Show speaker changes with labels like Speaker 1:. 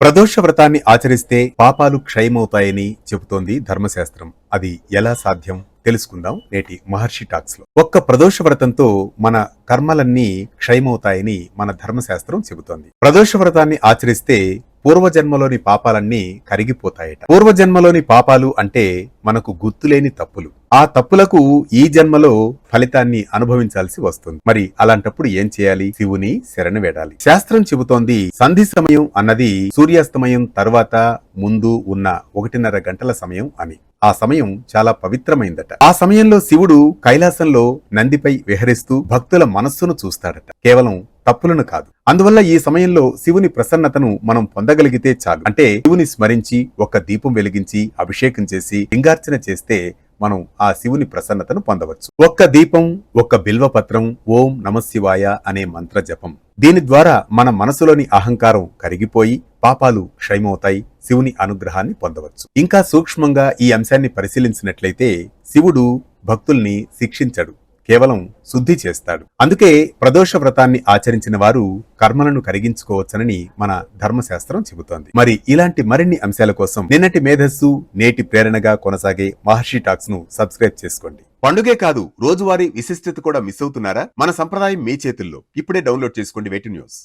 Speaker 1: ప్రదోష వ్రతాన్ని ఆచరిస్తే పాపాలు క్షయమవుతాయని చెబుతోంది ధర్మశాస్త్రం. అది ఎలా సాధ్యం తెలుసుకుందాం నేటి మహర్షి టాక్స్ లో. ఒక్క ప్రదోష వ్రతంతో మన కర్మలన్నీ క్షయమవుతాయని మన ధర్మశాస్త్రం చెబుతోంది. ప్రదోష వ్రతాన్ని ఆచరిస్తే పూర్వజన్మలోని పాపాలన్నీ కరిగిపోతాయట. పూర్వజన్మలోని పాపాలు అంటే మనకు గుర్తులేని తప్పులు. ఆ తప్పులకు ఈ జన్మలో ఫలితాన్ని అనుభవించాల్సి వస్తుంది. మరి అలాంటప్పుడు ఏం చేయాలి? శివుని శరణు వేడాలి. శాస్త్రం చెబుతోంది సంధి సమయం అన్నది సూర్యాస్తమయం తర్వాత ముందు ఉన్న 1.5 గంటల సమయం అని. ఆ సమయం చాలా పవిత్రమైందట. ఆ సమయంలో శివుడు కైలాసంలో నందిపై విహరిస్తూ భక్తుల మనస్సును చూస్తాడట, కేవలం తప్పులను కాదు. అందువల్ల ఈ సమయంలో శివుని ప్రసన్నతను మనం పొందగలిగితే చాలు. అంటే శివుని స్మరించి ఒక్క దీపం వెలిగించి అభిషేకం చేసి లింగార్చన చేస్తే మనం ఆ శివుని ప్రసన్నతను పొందవచ్చు. ఒక్క దీపం, ఒక్క బిల్వపత్రం, ఓం నమఃశివాయ అనే మంత్ర జపం. దీని ద్వారా మన మనసులోని అహంకారం కరిగిపోయి పాపాలు క్షయమవుతాయి, శివుని అనుగ్రహాన్ని పొందవచ్చు. ఇంకా సూక్ష్మంగా ఈ అంశాన్ని పరిశీలించినట్లయితే శివుడు భక్తుల్ని శిక్షించడు, కేవలం శుద్ధి చేస్తాడు. అందుకే ప్రదోష వ్రతాన్ని ఆచరించిన వారు కర్మలను కరిగించుకోవచ్చనని మన ధర్మశాస్త్రం చెబుతోంది. మరి ఇలాంటి మరిన్ని అంశాల కోసం నిన్నటి మేధస్సు నేటి ప్రేరణగా కొనసాగే మహర్షి టాక్స్ ను సబ్స్క్రైబ్ చేసుకోండి. పండుగే కాదు, రోజువారీ విశిష్టత కూడా మిస్ అవుతున్నారా? మన సంప్రదాయం మీ చేతుల్లో. ఇప్పుడే డౌన్లోడ్ చేసుకోండి వేటు న్యూస్.